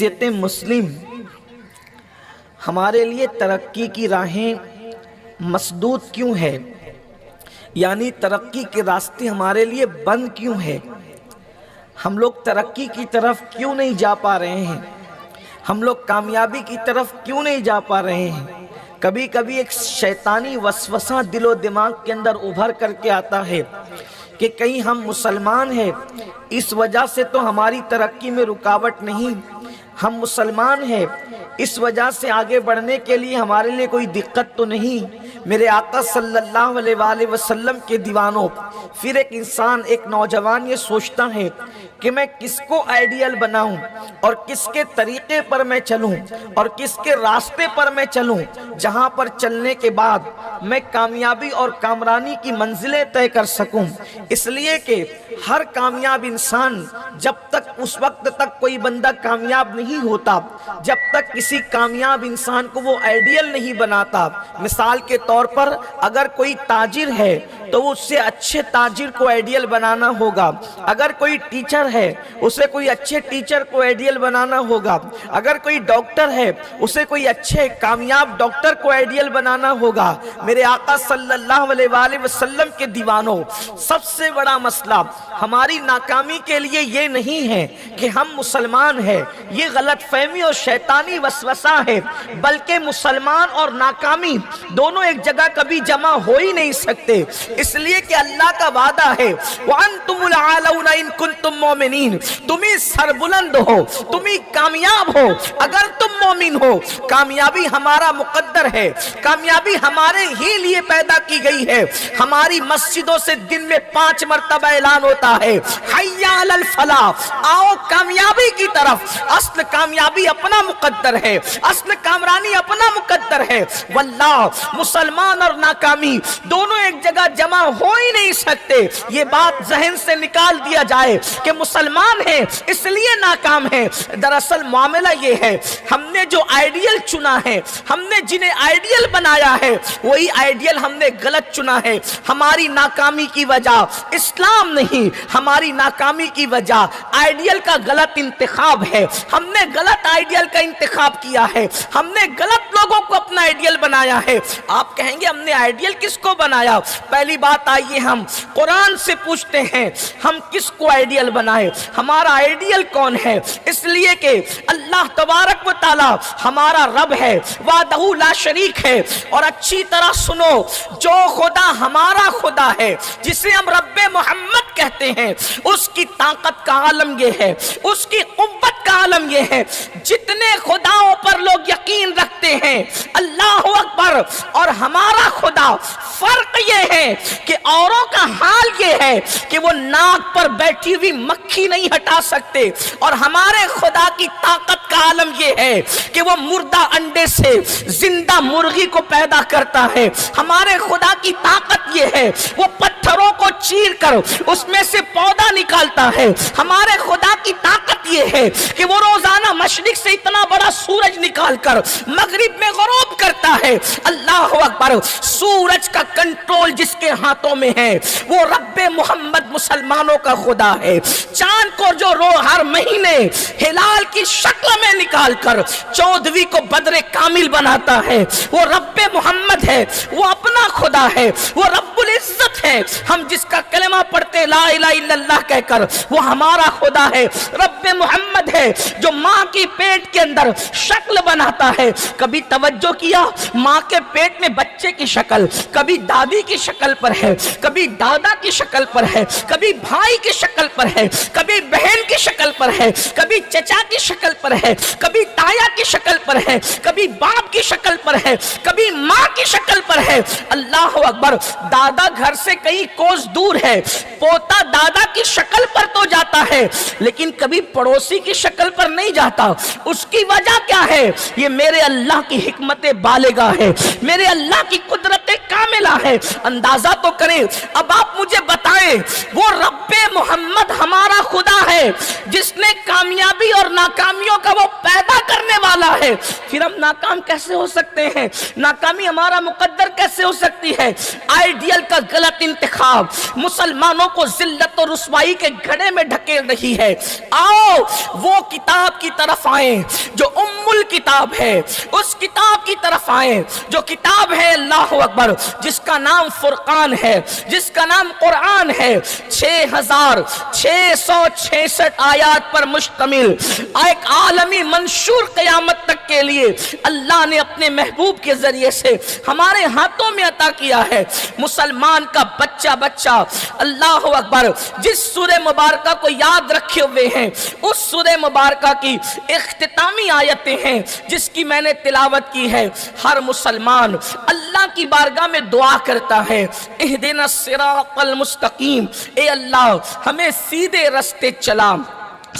بحیثیت مسلم ہمارے لیے ترقی کی راہیں مسدود کیوں ہے؟ یعنی ترقی کے راستے ہمارے لیے بند کیوں ہے؟ ہم لوگ ترقی کی طرف کیوں نہیں جا پا رہے ہیں؟ ہم لوگ کامیابی کی طرف کیوں نہیں جا پا رہے ہیں؟ کبھی کبھی ایک شیطانی وسوسہ دل و دماغ کے اندر ابھر کر کے آتا ہے کہ کہیں ہم مسلمان ہیں، اس وجہ سے تو ہماری ترقی میں رکاوٹ نہیں، ہم مسلمان ہیں اس وجہ سے آگے بڑھنے کے لیے ہمارے لیے کوئی دقت تو نہیں۔ میرے آقا صلی اللہ علیہ وآلہ وسلم کے دیوانوں، پھر ایک انسان، ایک نوجوان یہ سوچتا ہے کہ میں کس کو آئیڈیل بناؤں اور کس کے طریقے پر میں چلوں اور کس کے راستے پر میں چلوں جہاں پر چلنے کے بعد میں کامیابی اور کامرانی کی منزلیں طے کر سکوں۔ اس لیے کہ ہر کامیاب انسان جب تک اس وقت تک کوئی بندہ کامیاب نہیں ہوتا جب تک کسی کامیاب انسان کو وہ آئیڈیل نہیں بناتا۔ مثال کے طور پر اگر کوئی تاجر ہے تو اس سے اچھے تاجر کو آئیڈیل بنانا ہوگا، اگر کوئی ٹیچر ہے اسے کوئی اچھے ٹیچر کو آئیڈیل بنانا ہوگا، اگر کوئی ڈاکٹر ہے اسے کوئی اچھے کامیاب ڈاکٹر کو آئیڈیل بنانا ہوگا۔ میرے آقا صلی اللہ علیہ وآلہ وسلم کے دیوانوں، سب سے بڑا مسئلہ ہماری ناکامی کے لیے یہ نہیں ہے کہ ہم مسلمان ہیں، یہ غلط فہمی اور شیطانی وسوسہ ہے، بلکہ مسلمان اور ناکامی دونوں ایک جگہ کبھی جمع ہو ہی نہیں سکتے، اس لیے کہ اللہ کا وعدہ ہے وَأَنْتُمُ الْعَالَوْنَ إِن كُنْتُم مُؤْمِنِينَ، تم ہی سربلند ہو، تم ہی کامیاب ہو اگر تم مومن ہو۔ کامیابی ہمارا مقدر ہے، کامیابی ہمارے ہی لیے پیدا کی گئی ہے۔ ہماری مسجدوں سے دن میں 5 مرتبہ اعلان ہوتا ہے حی علی الفلاح، آؤ کامیابی کی طرف۔ اصل کامیابی اپنا مقدر ہے، اصل کامرانی اپنا مقدر ہے، واللہ مسلمان اور ناکامی دونوں ایک جگہ جمع ہو ہی نہیں سکتے۔ یہ بات ذہن سے نکال دیا جائے کہ مسلمان ہیں اس لیے ناکام ہیں۔ دراصل معاملہ یہ ہے ہم نے جو آئیڈیل چنا ہے، ہم نے جنہیں آئیڈیل بنایا ہے وہی آئیڈیل ہم نے غلط چنا ہے۔ ہماری ناکامی کی وجہ اسلام نہیں، ہماری ناکامی کی وجہ آئیڈیل کا غلط انتخاب ہے۔ ہم نے غلط آئیڈیل کا انتخاب کیا ہے، ہم نے غلط لوگوں کو اپنا آئیڈیل بنایا ہے۔ آپ کہیں گے ہم نے آئیڈیل کس کو بنایا؟ پہلی بات آئیے ہم قرآن سے پوچھتے ہیں ہم کس کو آئیڈیل بنائے، ہمارا آئیڈیل کون ہے؟ اس لیے کہ اللہ تبارک و تعالی ہمارا رب ہے، وحدہ لا شریک ہے۔ اور اچھی طرح سنو، جو خدا ہمارا خدا ہے جسے ہم رب محمد کہتے ہیں، اس کی طاقت کا عالم یہ ہے، اس کی قوت کا عالم یہ ہے۔ جتنے خداؤں پر لوگ یقین رکھتے ہیں اللہ اکبر اور ہمارا خدا، فرق یہ ہے کہ اوروں کا حال یہ ہے کہ وہ ناک پر بیٹھی ہوئی مکھی نہیں ہٹا سکتے، اور ہمارے خدا کی طاقت کا عالم یہ ہے کہ وہ مردہ انڈے سے زندہ مرغی کو پیدا کرتا ہے۔ ہمارے خدا کی طاقت یہ ہے وہ پتھروں کو چیر کر اس میں سے پودا نکالتا ہے۔ ہمارے خدا کی طاقت یہ ہے کہ وہ روزانہ مشرق سے اتنا بڑا سورج نکال کر مغرب میں غروب کرتا ہے۔ اللہ اکبر، سورج کا کنٹرول جس کے ہاتھوں میں ہے وہ رب محمد مسلمانوں کا خدا ہے۔ چاند کو جو ہر مہینے ہلال کی شکل میں نکال کر 14ویں کو بدر کامل بناتا ہے وہ رب محمد ہے، وہ اپنا خدا ہے، وہ رب العزت ہے۔ ہم جس کا کلمہ پڑھتے لا الہ الا اللہ کہہ کر وہ ہمارا خدا ہے، رب محمد ہے، جو ماں کی پیٹ کے اندر شکل بناتا ہے۔ کبھی توجہ کیا، ماں کے پیٹ میں بچے کی شکل کبھی دادی کی شکل پر ہے، کبھی دادا کی شکل پر ہے، کبھی بھائی کی شکل پر ہے، کبھی بہن کی شکل پر ہے، کبھی چچا کی شکل پر ہے، کبھی تایا کی شکل پر ہے، کبھی باپ کی شکل پر ہے، کبھی ماں کی شکل پر ہے۔ اللہ اکبر، دادا گھر سے کئی کوس دور ہے، پوتا دادا کی شکل پر تو جاتا ہے لیکن کبھی پڑوسی کی شکل پر نہیں جاتا۔ اس کی وجہ کیا ہے؟ یہ میرے اللہ کی حکمت بالغہ ہے، میرے اللہ کی قدرت کاملہ ہے۔ اندازہ تو کریں، اب آپ مجھے بتائیں وہ رب محمد ہمارا خدا ہے جس نے کامیابی اور ناکامیوں کا وہ پیدا کرنے والا ہے، پھر ہم ناکام کیسے ہو سکتے ہیں؟ ناکامی ہمارا مقدر کیسے ہو سکتی ہے؟ آئیڈیل کا غلط انتخاب مسلمانوں کو ذلت اور رسوائی کے گھڑے میں ڈھکیل رہی ہے۔ آؤ وہ کتاب کی طرف آئیں جو ام الکتاب ہے، اس کتاب کی طرف آئیں جو کتاب ہے اللہ اکبر، جس کا نام فرقان ہے، جس کا نام قرآن ہے، 6666 آیات پر مشتمل ایک عالمی منشور قیامت تک کے لیے اللہ نے اپنے محبوب کے ذریعے سے ہمارے ہاتھوں میں عطا کیا ہے۔ مسلمان کا بچہ بچہ اللہ اکبر جس سورہ مبارکہ کو یاد رکھے ہوئے ہیں، اس سورہ مبارکہ کی اختتامی آیتیں ہیں جس کی میں نے تلاوت کی ہے۔ ہر مسلمان اللہ کی بارگاہ میں دعا کرتا ہے، اہدنا الصراط المستقیم، اے اللہ ہمیں سیدھے راستے چلا،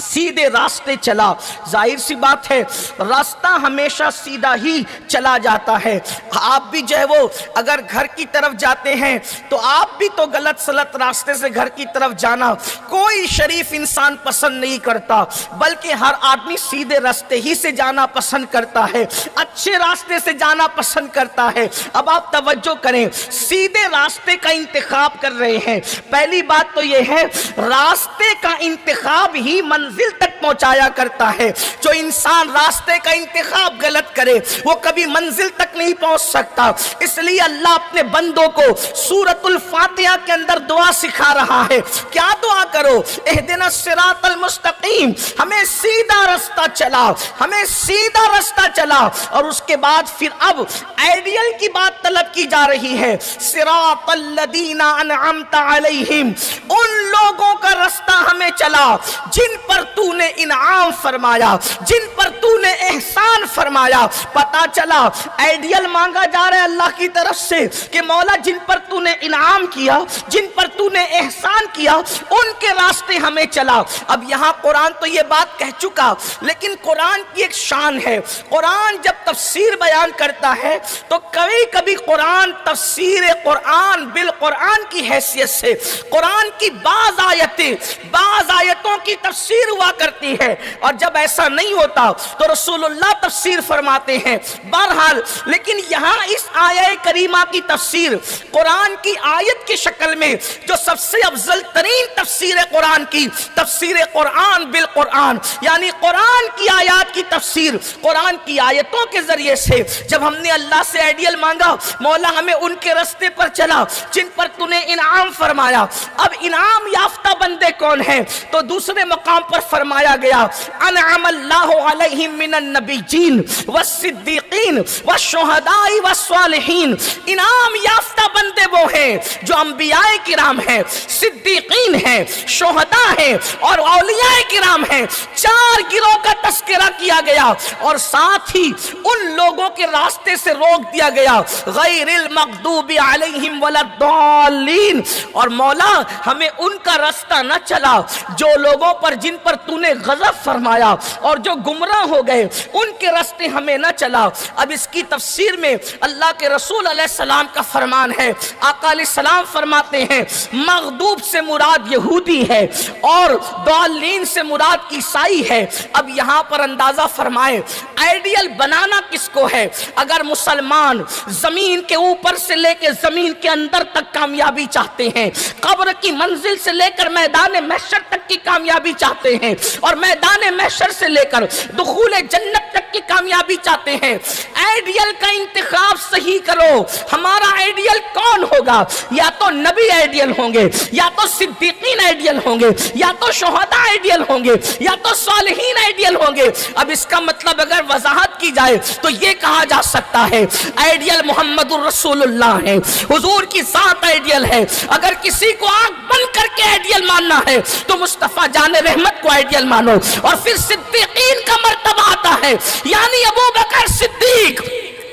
سیدھے راستے چلا۔ ظاہر سی بات ہے راستہ ہمیشہ سیدھا ہی چلا جاتا ہے۔ آپ بھی جو ہے وہ اگر گھر کی طرف جاتے ہیں تو آپ بھی تو غلط سلط راستے سے گھر کی طرف جانا کوئی شریف انسان پسند نہیں کرتا، بلکہ ہر آدمی سیدھے راستے ہی سے جانا پسند کرتا ہے، اچھے راستے سے جانا پسند کرتا ہے۔ اب آپ توجہ کریں، سیدھے راستے کا انتخاب کر رہے ہیں۔ پہلی بات تو یہ ہے راستے کا انتخاب ہی منزل تک پہنچایا کرتا ہے۔ جو انسان راستے کا انتخاب غلط کرے وہ کبھی منزل تک نہیں پہنچ سکتا۔ اس لیے اللہ اپنے بندوں کو سورۃ الفاتحہ کے اندر دعا سکھا رہا ہے۔ کیا دعا کرو؟ اہدنا الصراط المستقیم، ہمیں سیدھا راستہ چلا، ہمیں سیدھا راستہ چلا۔ اور اس کے بعد پھر اب آئیڈیل کی بات طلب کی جا رہی ہے، صراط الذین انعمت علیہم، ان لوگوں کا راستہ ہمیں چلا جن پر تو نے انعام فرمایا، جن پر تو نے احسان فرمایا۔ پتا چلا آئیڈیل مانگا جا رہا ہے اللہ کی طرف سے کہ مولا جن پر تو نے انعام کیا، جن پر تو نے احسان کیا، ان کے راستے ہمیں چلا۔ اب یہاں قرآن تو یہ بات کہہ چکا، لیکن قرآن کی ایک شان ہے، قرآن جب تفسیر بیان کرتا ہے تو کبھی کبھی قرآن تفسیر قرآن بالقرآن کی حیثیت سے قرآن کی بعض آیتوں کی تفسیر ہوا کرتی ہے، اور جب ایسا نہیں ہوتا تو رسول اللہ تفسیر فرماتے ہیں۔ بہرحال لیکن یہاں اس آیہ کریمہ کی تفسیر قرآن کی آیت کی شکل میں جو سب سے افضل ترین تفسیر قرآن کی تفسیر قرآن بالقرآن، یعنی قرآن کی آیات کی تفسیر قرآن کی آیتوں کے ذریعے سے جب ہم نے اللہ سے آئیڈیل مانگا، مولا ہمیں ان کے راستے پر چلا جن پر تو نے انعام فرمایا۔ اب انعام یافتہ بندے کون ہیں؟ تو دوسرے مقام پر فرمایا گیا انعم اللہ علیہم من النبیین والصدیقین والشہداء والصالحین۔ انعام یافتہ بندے وہ ہیں جو انبیاء کرام ہیں، صدیقین ہیں، شہداء ہیں اور اولیاء کرام ہیں۔ چار گروہ کا تذکرہ کیا گیا اور ساتھ ہی ان لوگوں کے راستے سے روک دیا گیا، غیر المغضوب علیہم ولا الضالین۔ اور مولا ہمیں ان کا راستہ نہ چلا جو لوگوں پر جن پر تو نے غضب فرمایا اور جو گمراہ ہو گئے، ان کے راستے ہمیں نہ چلا۔ اب اس کی تفسیر میں اللہ کے رسول علیہ السلام کا فرمان ہے، آقا علیہ السلام فرماتے ہیں مغضوب سے مراد یہودی ہے اور ضالین سے مراد عیسائی ہے۔ اب یہاں پر اندازہ فرمائیں آئیڈیل بنانا کس کو ہے؟ اگر مسلمان زمین کے اوپر سے لے کے زمین کے اندر تک کامیابی چاہتے ہیں، قبر کی منزل سے لے کر میدان محشر تک کی کامیابی چاہتے ہیں، اور میدان محشر سے لے کر دخول جنت تک کی کامیابی چاہتے ہیں، آئیڈیل کا انتخاب صحیح کرو۔ ہمارا آئیڈیل کون ہوگا؟ یا تو نبی آئیڈیل ہوں گے، یا تو صدیقین آئیڈیل ہوں گے، یا تو شہداء آئیڈیل ہوں گے، یا تو صالحین آئیڈیل ہوں گے۔ اب اس کا مطلب اگر وضاحت کی جائے تو یہ کہا جا سکتا ہے آئیڈیل محمد الرسول اللہ ہے، حضور کی ذات آئیڈیل ہے۔ اگر کسی کو آنکھ بند کر کے آئیڈیل ماننا ہے تو مصطفیٰ جان رحمت کو آئیڈیل مانو۔ اور پھر صدیقین کا مرتبہ آتا ہے، یعنی ابو بکر صدیق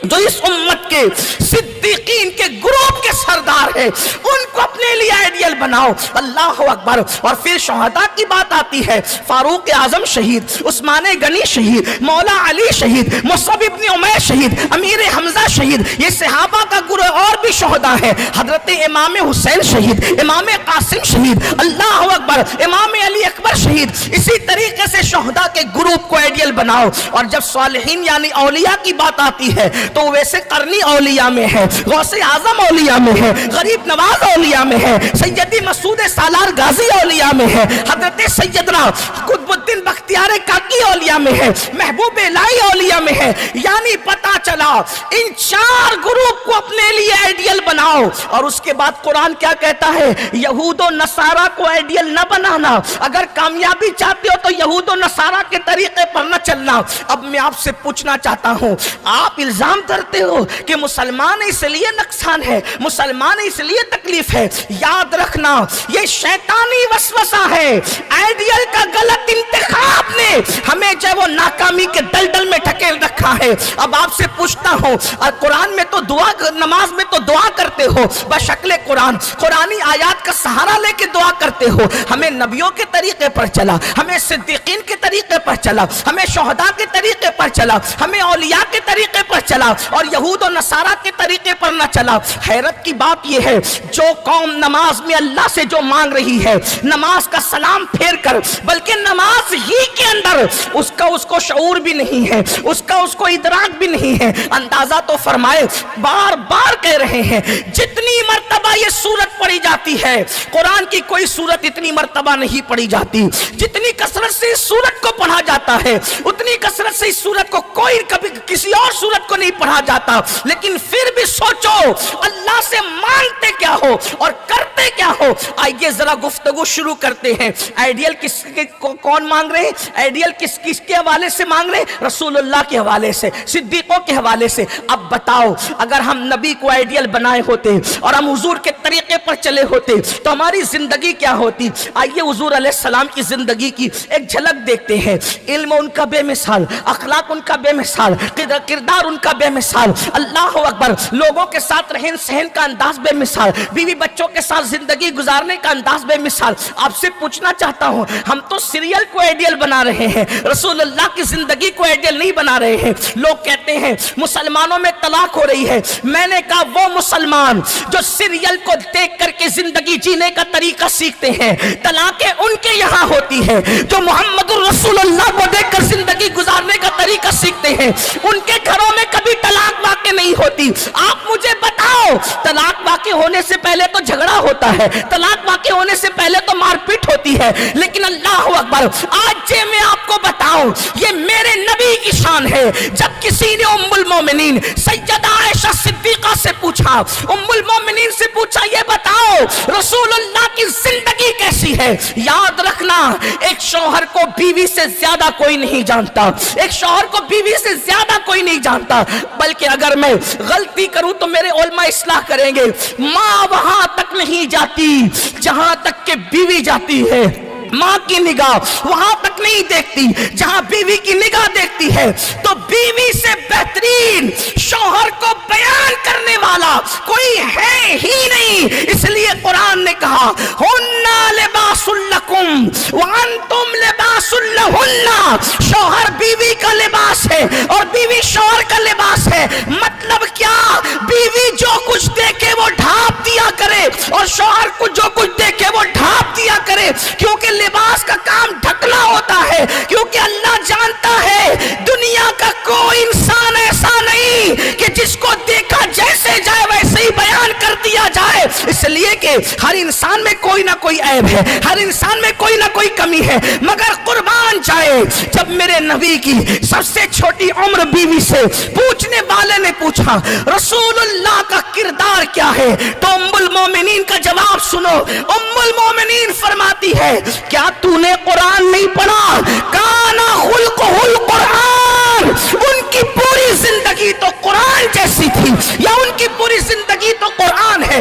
جو اس امت کے صدیق صدیقین کے گروپ کے سردار ہیں، ان کو اپنے لیے آئیڈیل بناؤ۔ اللہ اکبر۔ اور پھر شہداء کی بات آتی ہے، فاروق اعظم شہید، عثمان غنی شہید، مولا علی شہید، مصعب ابن عمیر شہید، امیر حمزہ شہید، یہ صحابہ کا گروہ اور بھی شہداء ہے۔ حضرت امام حسین شہید، امام قاسم شہید، اللہ اکبر، امام علی اکبر شہید۔ اسی طریقے سے شہداء کے گروپ کو آئیڈیل بناؤ۔ اور جب صالحین یعنی اولیاء کی بات آتی ہے تو ویسے قرنی اولیاء میں ہے، غوث اعظم اولیاء میں ہے، غریب نواز اولیاء میں ہے، سیدی مسعود سالار غازی اولیاء میں ہے، حضرت سیدنا قطب الدین بختیار کاکی اولیاء میں ہے، محبوب الہی اولیاء میں ہے۔ یعنی پتا چلا ان چار گروپ کو اپنے لیے آئیڈیل بناؤ۔ اور اس کے بعد قرآن کیا کہتا ہے؟ یہود و نصارہ کو آئیڈیل نہ بنانا، اگر کامیابی چاہتے ہو تو یہود و نصارہ کے طریقے پر نہ چلنا۔ اب میں آپ سے پوچھنا چاہتا ہوں، آپ الزام کرتے ہو کہ مسلمان اس لیے نقصان ہے، مسلمان اس لیے تکلیف ہے۔ یاد رکھنا یہ شیطانی وسوسہ ہے، آئیڈیل کا غلط انتخاب نے ہمیں جو وہ ناکامی کے دلدل میں ڈھکیل رکھا ہے۔ اب آپ سے پوچھتا ہوں، اور قرآن میں تو دعا، نماز میں تو دعا کرتے ہو بشکل قرآن، قرآنی آیات کا سہارا لے کے دعا کرتے ہو، ہمیں نبیوں کے طریقے پر چلا، ہمیں صدیقین کے طریقے پر چلا، ہمیں شہداء کے طریقے پر چلا، ہمیں اولیاء کے طریقے پر چلا، اور یہود و نصارہ کے طریقے پر نہ چلا۔ حیرت کی بات یہ ہے، جو قوم نماز میں اللہ سے جو مانگ رہی ہے، نماز کا سلام پھیر کر، بلکہ نماز ہی کے اندر اس کو شعور بھی نہیں ہے، اس کو ادراک بھی نہیں ہے۔ اندازہ تو فرمائے، بار بار کہہ رہے ہیں، جتنی مرتبہ یہ سورت پڑھی جاتی ہے، قرآن کی کوئی سورت اتنی مرتبہ نہیں پڑھی جاتی، جتنی کثرت سے اس سورت کو پڑھا جاتا ہے اتنی کثرت سے اس سورت کو کوئی کبھی کسی اور سورت کو نہیں پڑھا جاتا۔ لیکن پھر بھی سوچو اللہ سے مانگتے کیا ہو اور کرتے کیا ہو۔ آئیے ذرا گفتگو شروع کرتے ہیں۔ آئیڈیل کس کے کون مانگ رہے ہیں؟ آئیڈیل کس کے حوالے سے مانگ رہے ہیں؟ رسول اللہ کے حوالے سے، صدیقوں کے حوالے سے۔ اب بتاؤ، اگر ہم نبی کو آئیڈیل بنائے ہوتے اور ہم حضور کے طریقے پر چلے ہوتے تو ہماری زندگی کیا ہوتی؟ آئیے حضور علیہ السلام کی زندگی کی ایک جھلک دیکھتے ہیں۔ علم ان کا بے مثال، اخلاق ان کا بے مثال، کردار ان کا بے مثال، اللہ اکبر، لوگوں کے ساتھ رہن سہن کا انداز بے مثال، بیوی بچوں کے ساتھ زندگی گزارنے کا انداز بے مثال۔ آپ سے پوچھنا چاہتا ہوں، ہم تو سیریل کو آئیڈیل بنا رہے ہیں، رسول اللہ کی زندگی کو آئیڈیل نہیں بنا رہے ہیں۔ لوگ کہتے ہیں مسلمانوں میں طلاق ہو رہی ہے، میں نے کہا وہ مسلمان جو سیریل کو دیکھ کر کے زندگی جینے کا طریقہ سیکھتے ہیں، طلاقیں ان کے یہاں ہوتی ہے۔ جو محمد رسول اللہ کو دیکھ کر زندگی گزارنے کا طریقہ سیکھتے ہیں، ان کے گھروں میں کبھی طلاق واقع نہیں ہوتی۔ آپ مجھے بتاؤ، طلاق واقع ہونے سے پہلے تو جھگڑا ہوتا ہے، طلاق واقع ہونے سے پہلے تو مار پیٹ ہوتی ہے، لیکن اللہ اکبر، آج میں آپ کو بتاؤں، یہ میرے نبی کی شان ہے۔ جب کسی نے ام المومنین سیدہ عائشہ صدیقہ سے پوچھا، ام المومنین سے پوچھا، یہ بتاؤ رسول اللہ کی زندگی کیسی ہے؟ یاد رکھنا، ایک شوہر کو بیوی سے زیادہ کوئی نہیں جانتا، ایک شوہر کو بیوی سے زیادہ کوئی نہیں جانتا، بلکہ اگر میں غلطی کروں تو میرے علماء اصلاح کریں گے، ماں وہاں تک نہیں جاتی جہاں تک کہ بیوی جاتی ہے، ماں کی نگاہ وہاں تک نہیں دیکھتی جہاں بیوی کی نگاہ دیکھتی ہے۔ تو بیوی سے بہترین شوہر کو بیان کرنے والا کوئی ہے ہی نہیں، اس لیے قرآن نے کہا ہن لباس لکم وانتم لباس لہن، شوہر بیوی کا لباس ہے اور بیوی شوہر کا لباس ہے۔ مطلب کیا؟ بیوی جو کچھ دیکھے وہ ڈھانپ دیا کرے اور شوہر کو جو کچھ دیکھے وہ ڈھانپ دیا کرے، کیونکہ لباس کا کام ڈھکنا ہوتا ہے، کیونکہ اللہ جانتا ہے دنیا کا کوئی انسان ایسا نہیں کہ جس کو دیکھا جیسے جائے ویسے ہی بیان کر دیا جائے، اس لیے کہ ہر انسان میں کوئی نہ کوئی عیب ہے، ہر انسان میں کوئی نہ کوئی کمی ہے۔ مگر قربان جائے، جب میرے نبی کی سب سے چھوٹی عمر بیوی سے پوچھنے والے نے پوچھا رسول اللہ کا کردار کیا ہے، تو ام المومنین کا جواب سنو۔ ام المومنین فرماتی ہے، کیا تو نے قرآن نہیں پڑھا؟ کانا خلقہ القرآن، ان کی پوری زندگی تو قرآن جیسی تھی، یا ان کی پوری زندگی تو قرآن ہے۔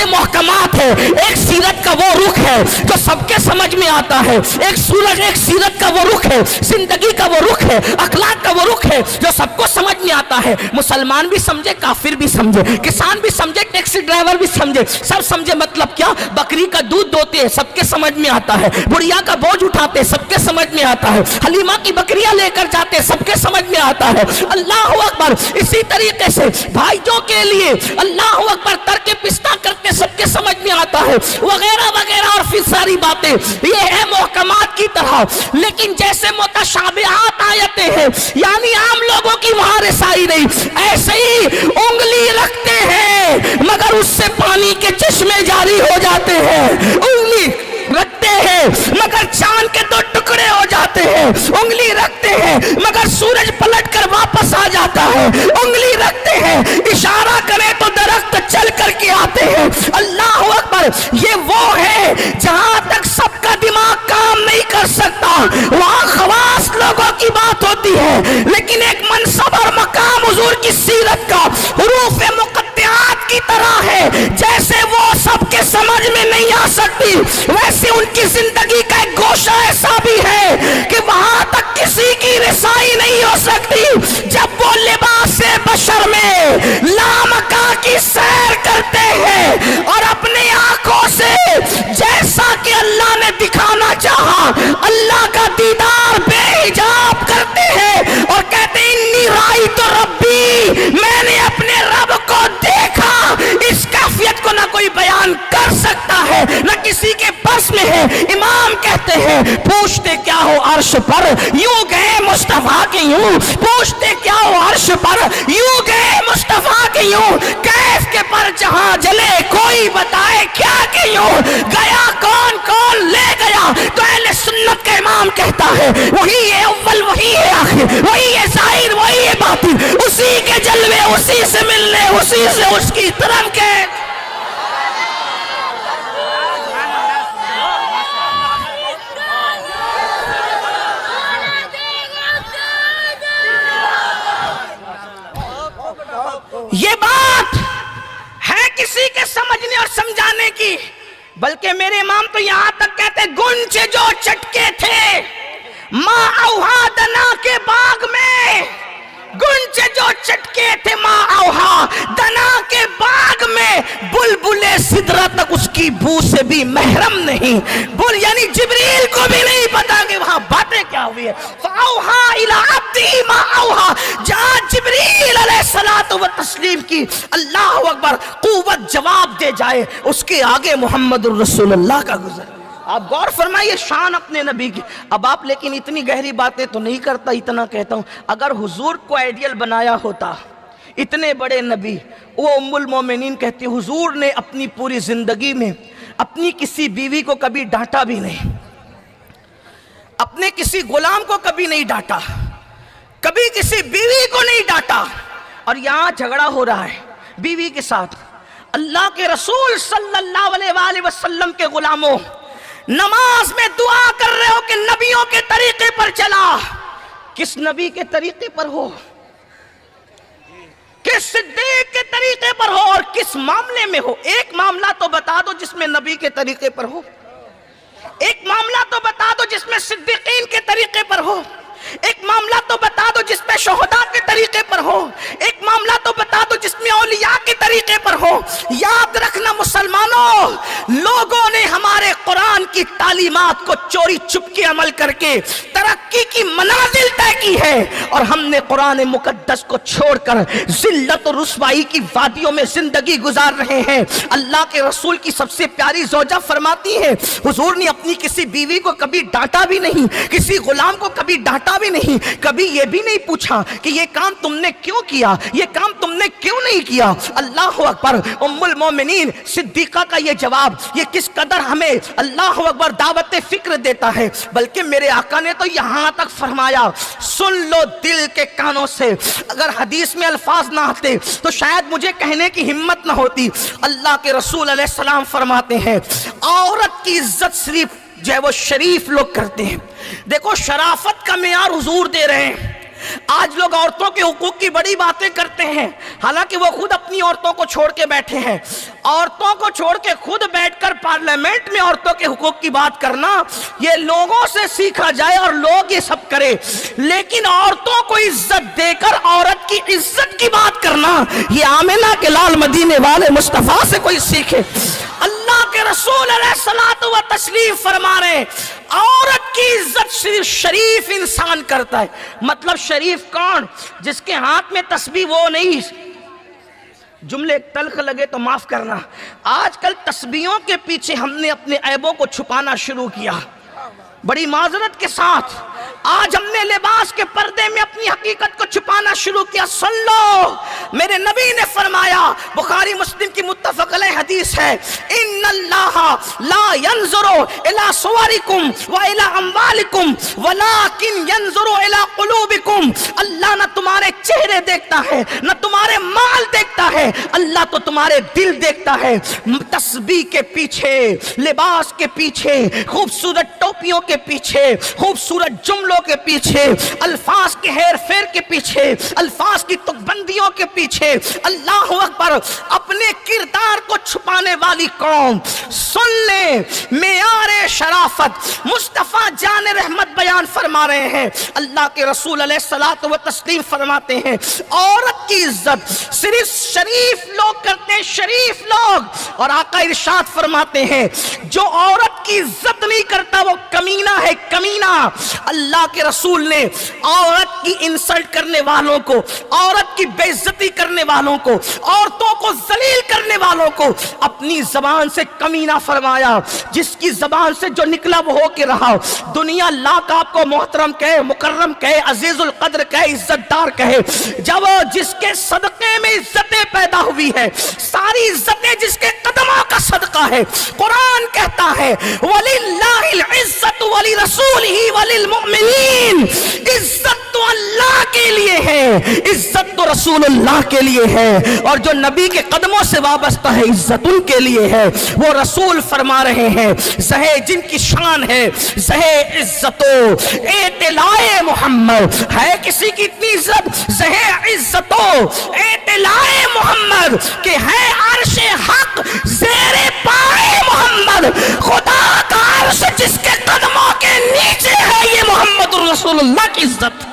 سے محکمات ہے. ایک سیرت کا وہ رخ ہے جو سب کے سمجھ میں آتا ہے. ایک سیرت کا وہ رخ ہے, زندگی کا وہ رخ ہے, اخلاق کا وہ رخ ہے جو سب کو سمجھ میں آتا ہے. مسلمان بھی سمجھے, کافر بھی سمجھے, کسان بھی سمجھے, ٹیکسی ڈرائیور بھی سمجھے, سب سمجھے. مطلب کیا؟ بکری کا دودھ دوتے ہیں, سب کے سمجھ میں آتا ہے. بڑھیا کا بوجھ اٹھاتے ہیں, سب کے سمجھ میں آتا ہے. حلیمہ کی بکریاں لے کر جاتے ہیں, سب کے سمجھ میں آتا ہے. اللہ اکبر. اسی طریقے سے بھائیوں کے لیے اللہ اکبر ترک پستہ کرتے, سب کے سمجھ میں آتا ہے, وغیرہ وغیرہ. اور پھر ساری باتیں یہ ہے محکمات کی طرح. لیکن جیسے متشابہات آیتیں ہیں, یعنی عام لوگوں کی وہاں رسائی نہیں, ایسے ہی انگلی رکھتے ہیں مگر اس سے پانی کے چشمے جاری ہو جاتے ہیں. انگلی رکھتے ہیں مگر چاند کے 2 ٹکڑے ہو جاتے ہیں. انگلی رکھتے ہیں مگر سورج پلٹ کر واپس آ جاتا ہے. انگلی رکھتے ہیں, اشارہ کرے تو درخت چل کر کے آتے ہیں. اللہ اکبر. یہ وہ ہے جہاں تک سب کا دماغ کام نہیں کر سکتا, وہاں خواص لوگوں کی بات ہوتی ہے. لیکن ایک منصب اور مقام حضور کی سیرت کا حروف مقطعات کی طرح ہے. جیسے وہ سب کے سمجھ میں نہیں آ سکتی, ویسے ان کی زندگی کا ایک گوشہ ایسا بھی ہے کہ وہاں تک کسی کی رسائی نہیں ہو سکتی. جب وہ لباس بشر میں لامکاں کی سیر کرتے ہیں اور اپنی آنکھوں سے جیسا کہ اللہ نے دکھانا چاہا اللہ کا دیدار بے حجاب کرتے ہیں اور کہتے ہیں انی رأیت ربی, میں نے اپنے رب کو دیکھا. اس کیفیت کو نہ کوئی بیان کر سکتا ہے, نہ کسی کے بس میں ہے. امام کہتے ہیں پوچھتے کیا ہو عرش پر, یوں گئے مصطفیٰ کے یوں. پوچھتے کیا ہو عرش پر, یوں گئے مصطفیٰ کے یوں. کیف کے پر جہاں جلے کوئی بتائے کیا کہ یوں. گیا کون کون لے گیا, تو اہل سنت کا امام کہتا ہے وہی ہے اول, وہی ہے آخر, وہی ہے ظاہر, وہی ہے باطن. اسی کے جلوے, اسی سے ملنے, اسی سے اس کی طرف کے. یہ بات ہے کسی کے سمجھنے اور سمجھانے کی, بلکہ میرے امام تو یہاں تک کہتے گنچے جو چٹکے تھے ماں اوہا دنا کے باغ میں. گنچے جو چٹکے تھے ماں اوہا دنا کے باغ میں, بلبلے سدرہ تک اس کی بو سے بھی محرم نہیں. یعنی جبریل کو بھی نہیں پتا کہ وہاں باتیں کیا ہوئی ہے. فاوہا الی عبدہ ما اوہا, جہاں جبریل علیہ الصلوۃ والتسلیم کی اللہ اکبر قوت جواب دے جائے, اس کے آگے محمد الرسول اللہ کا گزر. آپ غور فرمائیے شان اپنے نبی کی. اب آپ لیکن اتنی گہری باتیں تو نہیں کرتا, اتنا کہتا ہوں اگر حضور کو آئیڈیل بنایا ہوتا, اتنے بڑے نبی, وہ ام المومنین کہتی حضور نے اپنی پوری زندگی میں اپنی کسی بیوی کو کبھی ڈانٹا بھی نہیں, اپنے کسی غلام کو کبھی نہیں ڈانٹا, کبھی کسی بیوی کو نہیں ڈانٹا. اور یہاں جھگڑا ہو رہا ہے بیوی کے ساتھ. اللہ کے رسول صلی اللہ علیہ وآلہ وسلم کے غلاموں, نماز میں دعا کر رہے ہو کہ نبیوں کے طریقے پر چلا. کس نبی کے طریقے پر ہو, کس صدیق کے طریقے پر ہو, اور کس معاملے میں ہو. ایک معاملہ تو بتا دو جس میں نبی کے طریقے پر ہو, ایک معاملہ تو بتا دو جس میں صدیقین کے طریقے پر ہو, ایک معاملہ تو بتا دو جس میں شہداء کے طریقے پر ہو, ایک معاملہ تو بتا دو جس میں اولیاء کے طریقے پر ہو. یاد رکھنا مسلمانوں, لوگوں نے ہمارے قرآن کی تعلیمات کو چوری چپ کے عمل کر کے ترقی کی منازل طے کی ہے, اور ہم نے قرآن مقدس کو چھوڑ کر ذلت و رسوائی کی وادیوں میں زندگی گزار رہے ہیں. اللہ کے رسول کی سب سے پیاری زوجہ فرماتی ہے حضور نے اپنی کسی بیوی کو کبھی ڈانٹا بھی نہیں, کسی غلام کو کبھی ڈانٹا بھی نہیں, کبھی یہ بھی نہیں پوچھا کہ یہ کام تم نے کیوں کیا, یہ کام تم نے کیوں نہیں کیا. اللہ اکبر. ام المومنین صدیقہ کا یہ جواب, یہ کس قدر ہمیں اللہ اکبر دعوت فکر دیتا ہے. بلکہ میرے آقا نے تو یہاں تک فرمایا سن لو دل کے کانوں سے. اگر حدیث میں الفاظ نہ آتے تو شاید مجھے کہنے کی ہمت نہ ہوتی. اللہ کے رسول علیہ السلام فرماتے ہیں عورت کی عزت صرف جو ہے وہ شریف لوگ کرتے ہیں. دیکھو شرافت کا معیار حضور دے رہے ہیں. آج لوگ عورتوں کے حقوق کی بڑی باتیں کرتے ہیں، حالانکہ وہ خود اپنی عورتوں کو چھوڑ کے بیٹھے ہیں۔ عورتوں کو چھوڑ کے خود بیٹھ کر پارلیمنٹ میں عورتوں کے حقوق کی بات کرنا، یہ لوگوں سے سیکھا جائے اور لوگ یہ سب کرے، لیکن عورتوں کو عزت دے کر عورت کی عزت کی بات کرنا، یہ آمنہ کے لال مدینے والے مصطفیٰ سے کوئی سیکھے۔ اللہ کے رسول علیہ الصلوۃ والتسلیم فرما رہے ہیں عورت کی عزت صرف شریف انسان کرتا ہے۔ مطلب شریف کون؟ جس کے ہاتھ میں تسبیح وہ نہیں۔ جملے تلخ لگے تو معاف کرنا، آج کل تسبیحوں کے پیچھے ہم نے اپنے عیبوں کو چھپانا شروع کیا، بڑی معذرت کے ساتھ۔ آج ہم نے لباس کے پردے میں اپنی حقیقت کو چھپانا شروع کیا۔ سن لو، میرے نبی نے فرمایا، بخاری مسلم کی متفق علیہ حدیث ہے، ان اللہ لا ينظر الى صورکم والى اموالکم ولکن ينظر الى قلوبکم۔ اللہ نہ تمہارے چہرے دیکھتا ہے، نہ تمہارے مال دیکھتا ہے، اللہ تو تمہارے دل دیکھتا ہے۔ تسبیح کے پیچھے، لباس کے پیچھے، خوبصورت ٹوپیوں کے پیچھے، خوبصورت جملوں کے پیچھے، الفاظ کے ہیر پھیر کے پیچھے، الفاظ کی تک بندیوں کے پیچھے، اللہ اکبر، اپنے کردار کو چھپانے والی قوم۔ سن لیں، معیار شرافت مصطفیٰ جان رحمت بیان فرما رہے ہیں۔ اللہ کے رسول علیہ الصلوۃ والتسلیم فرماتے ہیں عورت کی عزت صرف شریف لوگ کرتے ہیں، شریف لوگ۔ اور آقا ارشاد فرماتے ہیں جو عورت کی عزت نہیں کرتا وہ کمینہ ہے، کمینہ۔ اللہ کے رسول نے عورت کی انسلٹ کرنے والوں کو، عورت کی بے عزتی کرنے والوں کو، عورتوں کو ذلیل کرنے والوں کو اپنی زبان سے کمینہ فرمایا۔ جس کی زبان سے جو نکلا وہ ہو کے رہا۔ دنیا لاکھ آپ کو محترم کہے، مکرم کہے، عزیز القدر کہے، عزت دار کہے، جب جس کے صدقے میں عزتیں پیدا ہوئی ہے، ساری عزتیں جس کے قدموں کا صدقہ ہے۔ قرآن کہتا ہے وَلِلَّهِ الْعِزَّةُ وَلِرَسُولِهِ وَلِلْمُؤْمِنِينَ، عزت تو اللہ کے لیے ہے، عزت تو رسول اللہ کے لیے ہے، اور جو نبی کے قدموں سے وابستہ ہے عزت ان کے لیے ہے۔ وہ رسول فرما رہے ہیں زہے جن کی شان ہے زہے عزت و اطلاع محمد، ہے کسی کی اتنی عزت؟ زہے عزت و اطلاع محمد کہ ہے عرش حق زیر پائے محمد، خدا کا عرش جس کے قدموں کے نیچے ہے، یہ محمد رسول اللہ کی عزت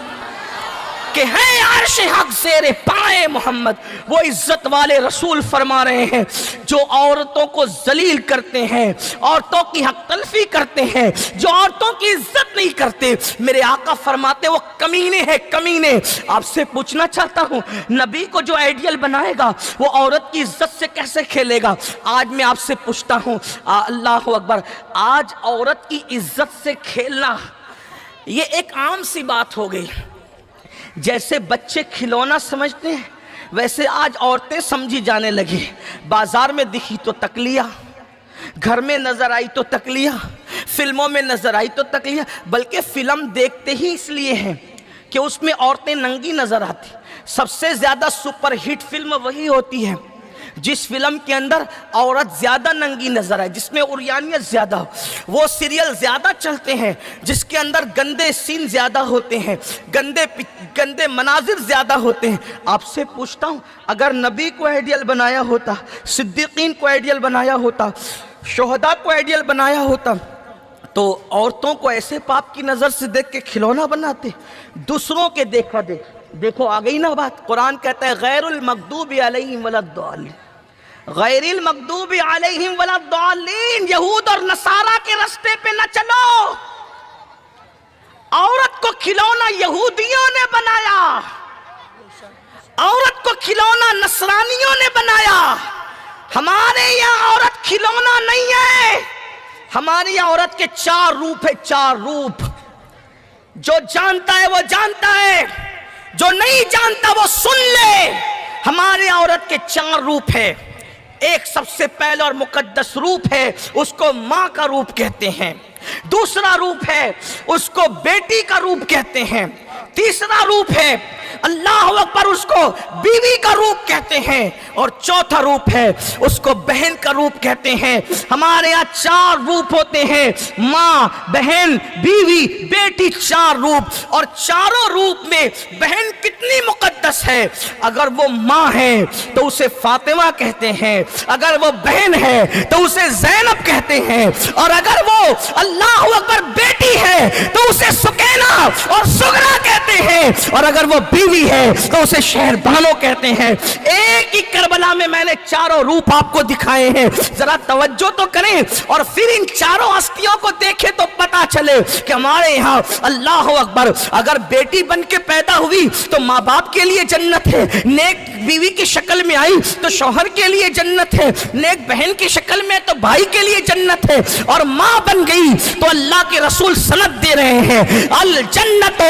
کہ ہے عرش حق زیر پائے محمد۔ وہ عزت والے رسول فرما رہے ہیں جو عورتوں کو ذلیل کرتے ہیں، عورتوں کی حق تلفی کرتے ہیں، جو عورتوں کی عزت نہیں کرتے، میرے آقا فرماتے وہ کمینے ہیں، کمینے۔ آپ سے پوچھنا چاہتا ہوں نبی کو جو آئیڈیل بنائے گا وہ عورت کی عزت سے کیسے کھیلے گا؟ آج میں آپ سے پوچھتا ہوں، اللہ اکبر، آج عورت کی عزت سے کھیلنا یہ ایک عام سی بات ہو گئی۔ جیسے بچے کھلونا سمجھتے ہیں ویسے آج عورتیں سمجھی جانے لگی۔ بازار میں دکھی تو تکلیہ، گھر میں نظر آئی تو تکلیہ، فلموں میں نظر آئی تو تکلیہ، بلکہ فلم دیکھتے ہی اس لیے ہیں کہ اس میں عورتیں ننگی نظر آتی۔ سب سے زیادہ سپر ہٹ فلم وہی ہوتی ہے جس فلم کے اندر عورت زیادہ ننگی نظر آئے، جس میں عریانیت زیادہ ہو۔ وہ سیریل زیادہ چلتے ہیں جس کے اندر گندے سین زیادہ ہوتے ہیں، گندے مناظر زیادہ ہوتے ہیں۔ آپ سے پوچھتا ہوں اگر نبی کو آئیڈیل بنایا ہوتا، صدیقین کو آئیڈیل بنایا ہوتا، شہداء کو آئیڈیل بنایا ہوتا، تو عورتوں کو ایسے پاپ کی نظر سے دیکھ کے کھلونا بناتے؟ دوسروں کے دیکھا دیکھو آ گئی نا بات۔ قرآن کہتا ہے غیر المغضوب علیہم ولا الضالین، غیر المغضوب علیہم ولا الضالین، یہود اور نصارہ کے راستے پہ نہ چلو۔ عورت کو کھلونا یہودیوں نے بنایا، عورت کو کھلونا نصرانیوں نے بنایا۔ ہمارے یہاں عورت کھلونا نہیں ہے، ہماری یہاں عورت کے چار روپ ہے، چار روپ۔ جو جانتا ہے وہ جانتا ہے، جو نہیں جانتا وہ سن لے۔ ہمارے عورت کے چار روپ ہے۔ ایک سب سے پہلا اور مقدس روپ ہے، اس کو ماں کا روپ کہتے ہیں۔ دوسرا روپ ہے اس کو بیٹی کا روپ کہتے ہیں۔ تیسرا روپ ہے اللہ اکبر، اس کو بیوی کا روپ کہتے ہیں، اور چوتھا روپ ہے اس کو بہن کا روپ کہتے ہیں۔ ہمارے یہاں 4 روپ ہوتے ہیں، ماں، بہن، بیوی، بیٹی، 4 روپ، اور چاروں روپ میں بہن کتنی مقدس ہے۔ اگر وہ ماں ہے تو اسے فاطمہ کہتے ہیں، اگر وہ بہن ہے تو اسے زینب کہتے ہیں، اور اگر وہ اللہ اکبر بیٹی ہے تو اسے سکینہ اور سغرا کہتے ہیں، اور اگر وہ بیوی ہے تو اسے شہربانو کہتے ہیں۔ ایک ہی کربلا میں نے چاروں روپ آپ کو دکھائے ہیں، ذرا توجہ تو کریں اور پھر ان چاروں ہستیوں کو دیکھیں تو پتا چلے کہ ہمارے یہاں اللہ اکبر اگر بیٹی بن کے پیدا ہوئی تو ماں باپ کے لیے جنت ہے، نیک بیوی کی شکل میں آئی تو شوہر کے لیے جنت ہے، نیک بہن کی شکل میں تو بھائی کے لیے جنت ہے، اور ماں بن گئی تو اللہ کے رسول سند دے رہے ہیں الجنت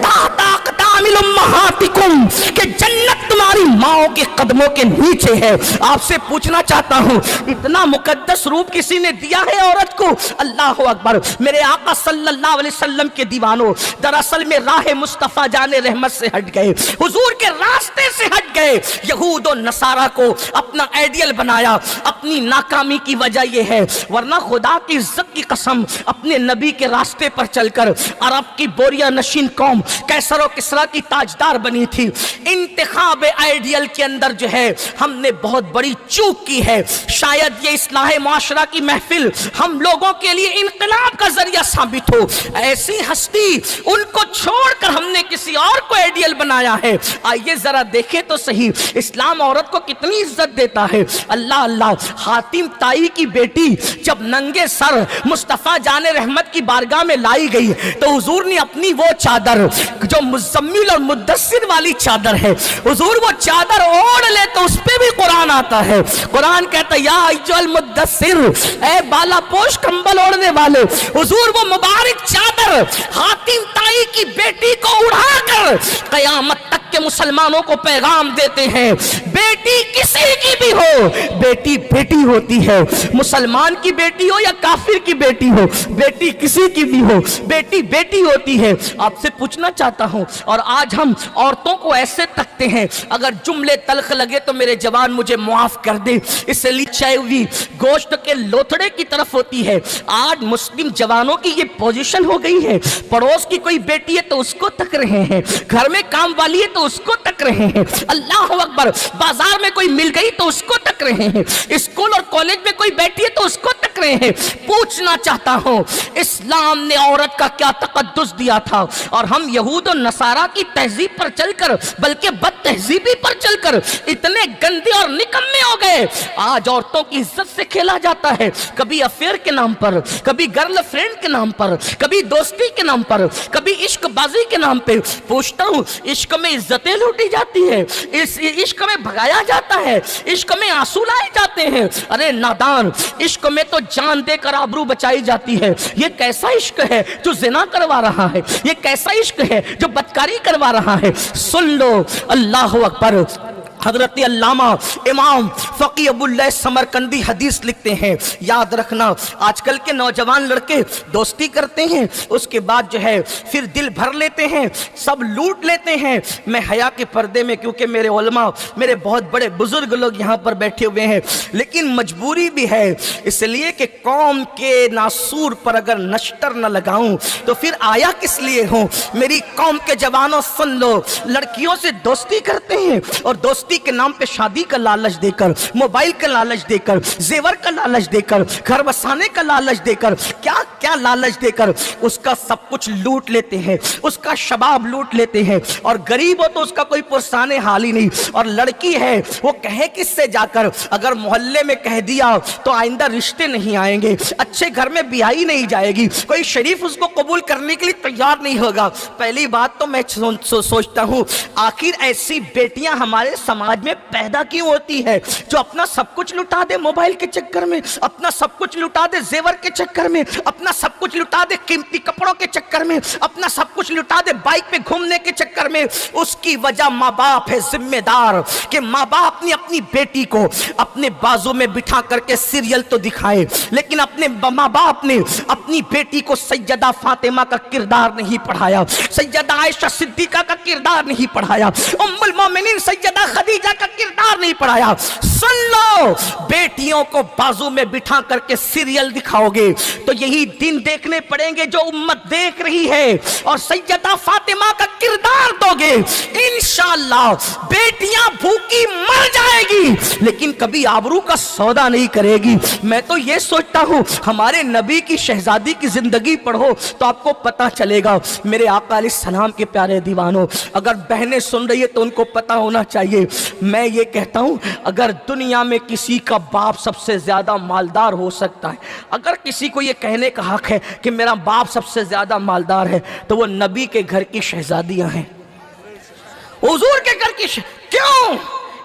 تحت اقدام امہاتکم، کہ جنت تمہاری ماؤں کے قدموں کے نیچے ہے۔ آپ سے پوچھنا چاہتا ہوں، اتنا مقدس روپ کسی نے دیا ہے عورت کو؟ اللہ اکبر، میرے آقا صلی اللہ علیہ وسلم کے دیوانوں، دراصل میں راہ مصطفیٰ جان رحمت سے ہٹ گئے، حضور کے راستے سے ہٹ گئے، یہود و نصارہ کو اپنا آئیڈیل بنایا۔ اپنی ناکامی کی وجہ یہ ہے، ورنہ خدا کی عزت کی قسم اپنے نبی کے راستے پر چل کر عرب کی بوریا نشین قوم کیسر و کسریٰ کی تاجدار بنی تھی۔ انتخاب آئیڈیل کے اندر جو ہے ہم نے بہت بڑی چوک کی ہے۔ شاید یہ اصلاح معاشرہ کی محفل ہم لوگوں کے لیے انقلاب کا ذریعہ ثابت ہو۔ ایسی ہستی ان کو چھوڑ کر ہم نے کسی اور کو آئیڈیل بنایا ہے۔ آئیے ذرا دیکھیں تو صحیح، اسلام عورت کو کتنی عزت دیتا ہے۔ اللہ اللہ، حاتم طائی کی بیٹی جب ننگے سر مصطفیٰ جان رحمت کی بارگاہ میں لائی گئی تو حضور نے اپنی وہ چادر جو مزمل اور مدثر والی چادر ہے، حضور وہ چادر اوڑھ لے تو اس پہ بھی قرآن آتا ہے۔ قرآن کہتا ہے یا ایھا المدثر، اے بالا پوش کمبل اوڑھنے والے۔ حضور وہ مبارک چادر حاتم طائی کی بیٹی کو اڑا کر قیامت تک کے مسلمانوں کو پیغام دیتے ہیں، بیٹی کسی کی بھی ہو، بیٹی بیٹی ہوتی ہے، مسلمان کی بیٹی ہو یا کافر کی بیٹی ہو، بیٹی کسی کی بھی ہو، بیٹی بیٹی ہوتی ہے۔ آپ سے پوچھنا چاہتا ہوں، اور آج ہم عورتوں کو ایسے تکتے ہیں، اگر جملے تلخ لگے تو میرے جوان مجھے معاف کر دے، اس لیے چاہے ہوئی گوشت کے لوتھڑے کی طرف ہوتی ہے۔ آج مسلم جوانوں کی یہ پوزیشن ہو گئی ہے، پڑوس کی کوئی بیٹی ہے تو اس کو تک رہے ہیں، گھر میں کام والی ہے تو اس کو تک رہے ہیں، اللہ اکبر، بازار میں کوئی مل گئی تو اس کو تک رہے ہیں، اسکول اور کالج میں کوئی بیٹھی ہے تو اس کو تک رہے ہیں۔ پوچھنا چاہتا ہوں، اسلام نے عورت کا کیا تقدس دیا تھا، اور ہم یہود و نصارہ کی تہذیب پر چل کر، بلکہ بد تہذیبی پر چل کر اتنے گندے اور نکمے ہو گئے۔ آج عورتوں کی عزت سے کھیلا جاتا ہے، کبھی افیئر کے نام پر، کبھی گرل فرینڈ کے نام پر، کبھی دوستی کے نام پر، کبھی عشق بازی کے نام پہ۔ پوچھتا ہوں، عشق میں عزتیں لوٹی جاتی ہے، اس عشق میں بھگایا جاتا ہے، عشق میں آنسو لائے جاتے ہیں۔ ارے نادان، عشق میں تو جان دے کر آبرو بچائی جاتی ہے۔ یہ کیسا عشق ہے جو زنا کروا رہا ہے؟ یہ کیسا عشق ہے جو بدکاری کروا رہا ہے؟ سن لو، اللہ اکبر، حضرت علامہ امام فقی ابو اللہ سمرقندی حدیث لکھتے ہیں، یاد رکھنا آج کل کے نوجوان لڑکے دوستی کرتے ہیں، اس کے بعد جو ہے پھر دل بھر لیتے ہیں، سب لوٹ لیتے ہیں۔ میں حیا کے پردے میں، کیونکہ میرے علماء، میرے بہت بڑے بزرگ لوگ یہاں پر بیٹھے ہوئے ہیں، لیکن مجبوری بھی ہے، اس لیے کہ قوم کے ناسور پر اگر نشتر نہ لگاؤں تو پھر آیا کس لیے ہوں۔ میری قوم کے جوانوں سن لو، لڑکیوں سے دوستی کرتے ہیں، اور دوستی کے نام پہ شادی کا لالچ دے کر، موبائل کا لالچ دے کر، زیور کا لالچ دے کر، گھر بسانے کا لالچ دے کر، کیا کیا لالچ دے کر اس کا سب کچھ لوٹ لیتے ہیں، اس کا شباب لوٹ لیتے ہیں، اور غریب ہو تو اس کا کوئی پرسان حال ہی نہیں، اور لڑکی ہے وہ کہے کس سے جا کر؟ اگر محلے میں کہہ دیا تو آئندہ رشتے نہیں آئیں گے، اچھے گھر میں بیائی نہیں جائے گی، کوئی شریف اس کو قبول کرنے کے لیے تیار نہیں ہوگا۔ پہلی بات تو میں سوچتا ہوں، آخر ایسی بیٹیاں ہمارے سماج میں پیدا کیوں ہوتی ہے، جو اپنا سب کچھ لٹا دے موبائل کے چکر میں، اپنا سب کچھ لٹا دے زیور کے چکر میں، اپنا سب کچھ لٹا دے قیمتی کپڑوں کے چکر میں، اپنا سب کچھ لٹا دے بائک پہ گھومنے کے چکر میں، اس کی وجہ ماں باپ ہے ذمہ دار، کہ ماں باپ نے اپنی بیٹی کو اپنے بازو میں بٹھا کر کے سیریل تو دکھائے، لیکن اپنے ماں باپ نے اپنی بیٹی کو سیدہ فاطمہ کا کردار نہیں پڑھایا، سیدہ عائشہ صدیقہ کا کردار نہیں پڑھایا، ام المومنین سیدہ خدیجہ کا کردار نہیں پڑھایا۔ سن لو، بیٹیوں کو بازو میں بٹھا کر کے سیریل دکھاؤ گے تو یہی دن دیکھنے پڑیں گے جو امت دیکھ رہی ہے، اور سیدہ فاطمہ کا کردار دو گے، انشاءاللہ بیٹیاں بھوکی مر جائے گی لیکن کبھی آبرو کا سودا نہیں کرے گی۔ میں تو یہ سوچتا ہوں ہمارے نبی کی شہزادی کی زندگی پڑھو تو آپ کو پتا چلے گا۔ میرے آقا علیہ السلام کے پیارے دیوانوں، اگر بہنیں سن رہی ہے تو ان کو پتا ہونا چاہیے، میں یہ کہتا ہوں اگر دنیا میں کسی کا باپ سب سے زیادہ مالدار ہو سکتا ہے، اگر کسی کو یہ کہنے کا حق ہے کہ میرا باپ سب سے زیادہ مالدار ہے، تو وہ نبی کے گھر کی شہزادیاں ہیں، حضور کے گھر کی کیوں؟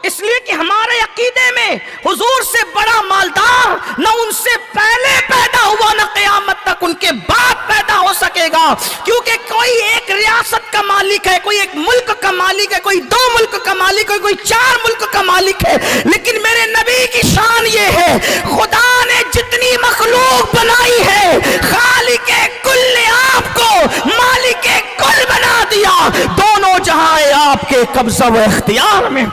اس لیے کہ ہمارے عقیدے میں حضور سے بڑا مالدار نہ ان سے پہلے پیدا ہوا نہ قیامت تک ان کے بعد پیدا ہو سکے گا، کیونکہ کوئی ایک ریاست کا مالک ہے، کوئی ایک ملک کا مالک ہے، کوئی 2 ملک کا مالک ہے، کوئی 4 ملک کا مالک ہے، لیکن میرے نبی کی شان یہ ہے خدا نے جتنی مخلوق بنائی ہے خالق کل آپ کو مالک کل بنا دیا، دونوں جہاں آپ کے قبضہ و اختیار میں۔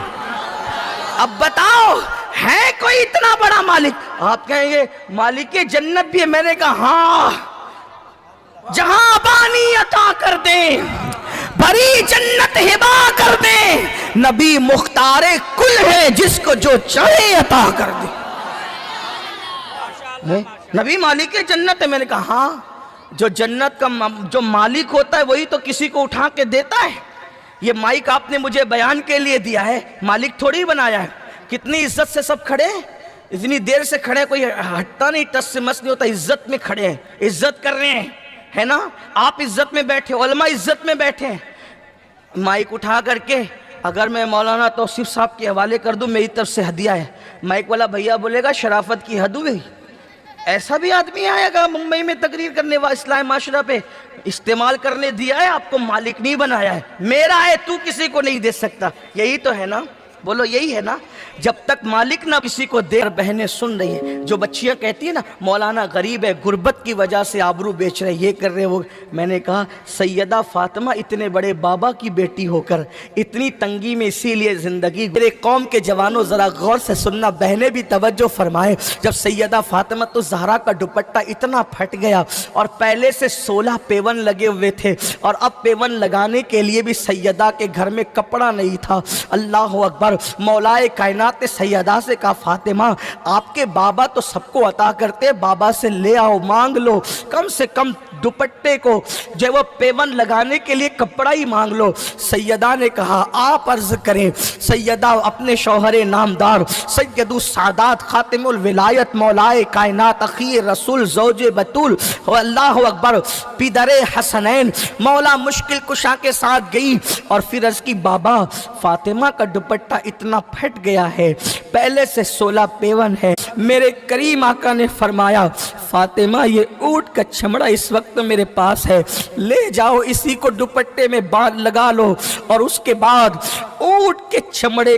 اب بتاؤ ہے کوئی اتنا بڑا مالک؟ آپ کہیں گے مالک جنت بھی ہے، میں نے کہا ہاں، جہاں بانی عطا کر دیں، بھری جنت ہبا کر دیں، نبی مختار کل ہے جس کو جو چاہے عطا کر دیں۔ نبی مالک جنت ہے، میں نے کہا ہاں، جو جنت کا جو مالک ہوتا ہے وہی تو کسی کو اٹھا کے دیتا ہے۔ یہ مائک آپ نے مجھے بیان کے لیے دیا ہے، مالک تھوڑی بنایا ہے۔ کتنی عزت سے سب کھڑے ہیں، اتنی دیر سے کھڑے ہیں، کوئی ہٹتا نہیں، ٹس سے مس نہیں ہوتا، عزت میں کھڑے ہیں، عزت کر رہے ہیں، ہے نا؟ آپ عزت میں بیٹھے، علماء عزت میں بیٹھے ہیں۔ مائک اٹھا کر کے اگر میں مولانا توصیف صاحب کے حوالے کر دوں، میری طرف سے ہدیہ ہے، مائک والا بھیا بولے گا شرافت کی حد ہوئی، ایسا بھی آدمی آئے گا ممبئی میں تقریر کرنے والا اسلام معاشرہ پہ، استعمال کرنے دیا ہے، آپ کو مالک نہیں بنایا ہے، میرا ہے تو کسی کو نہیں دے سکتا، یہی تو ہے نا؟ بولو یہی ہے نا؟ جب تک مالک نہ کسی کو دے۔ بہنیں سن رہی ہیں، جو بچیاں کہتی ہیں نا مولانا غریب ہے، غربت کی وجہ سے آبرو بیچ رہے، یہ کر رہے وہ، میں نے کہا سیدہ فاطمہ اتنے بڑے بابا کی بیٹی ہو کر اتنی تنگی میں اسی لیے زندگی۔ میرے قوم کے جوانوں ذرا غور سے سننا، بہنیں بھی توجہ فرمائیں، جب سیدہ فاطمہ تو زہرا کا دوپٹہ اتنا پھٹ گیا اور پہلے سے 16 پیون لگے ہوئے تھے، اور اب پیون لگانے کے لیے بھی سیدہ کے گھر میں کپڑا نہیں تھا۔ اللہ اکبر، مولائے کائنات نے سیدہ سے کہا فاطمہ آپ کے بابا تو سب کو عطا کرتے، بابا سے لے آؤ، مانگ لو، کم سے کم دوپٹے کو جو وہ پیون لگانے کے لیے کپڑا ہی مانگ لو۔ سیدہ نے کہا آپ عرض کریں۔ سیدہ اپنے شوہر نامدار سید السادات خاتم الولایت مولائے کائنات اخیر رسول زوج بطول اللہ اکبر پیدر حسنین مولا مشکل کشا کے ساتھ گئی، اور پھر عرض کی بابا فاطمہ کا دوپٹہ اتنا پھٹ گیا ہے، پہلے سے 16 پیون ہے۔ میرے کریم آقا نے فرمایا فاطمہ یہ اونٹ کا چمڑا اس وقت میرے پاس ہے، لے جاؤ اسی کو دوپٹے میں باندھ لگا لو، اور اس کے بعد اونٹ کے چمڑے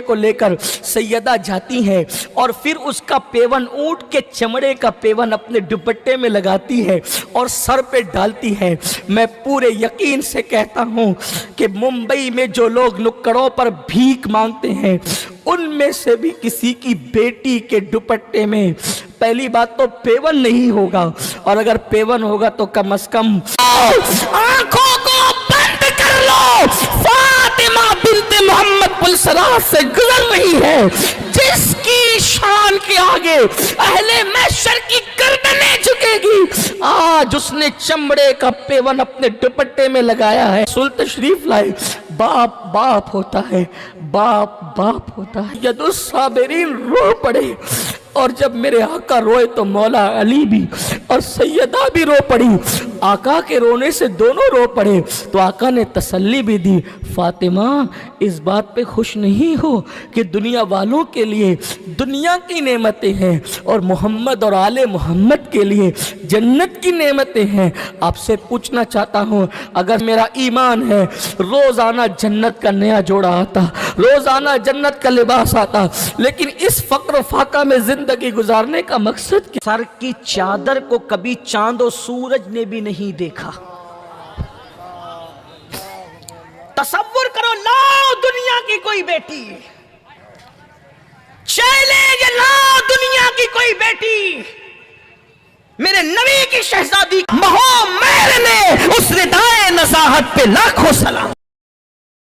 کو لے کر سیدہ جاتی ہیں، اور پھر اس کا پیون اونٹ کے چمڑے کا پیون اپنے دوپٹے میں لگاتی ہے اور سر پہ ڈالتی ہے۔ میں پورے یقین سے کہتا ہوں کہ ممبئی میں جو لوگ نکڑوں پر بھیک مانگتے ہیں ان میں سے بھی کسی کی بیٹی کے دوپٹے میں پہلی بات تو پیون نہیں ہوگا، اور اگر پیون ہوگا تو کم از کم آنکھوں کو بند کر لو، فاطمہ بنت محمد پلسرات سے گزر رہی ہے جس کی شان کے آگے اہل محشر کی گردنیں جھکے گی۔ آج اس نے چمڑے کا پیون اپنے دوپٹے میں لگایا ہے، رسول تشریف لائے، باپ باپ ہوتا ہے، باپ باپ ہوتا ہے۔ ید الصابرین رو پڑے، اور جب میرے آقا روئے تو مولا علی بھی اور سیدہ بھی رو پڑی. آقا کے رونے سے دونوں رو پڑے تو آقا نے تسلی بھی دی, فاطمہ اس بات پہ خوش نہیں ہو کہ دنیا والوں کے لیے دنیا کی نعمتیں ہیں اور محمد اور آل محمد کے لیے جنت کی نعمتیں ہیں. آپ سے پوچھنا چاہتا ہوں, اگر میرا ایمان ہے روزانہ جنت کا نیا جوڑا آتا, روزانہ جنت کا لباس آتا, لیکن اس فقر و فاقہ میں زندگی گزارنے کا مقصد کیا؟ سر کی چادر کو کبھی چاند و سورج نے بھی نہیں دیکھا. تصور کرو, لاؤ دنیا کی کوئی بیٹی, چیلنج لاؤ دنیا کی کوئی بیٹی, میرے نبی کی شہزادی مہو مہر نے اس ردائے نزاہت پہ لاکھوں سلام.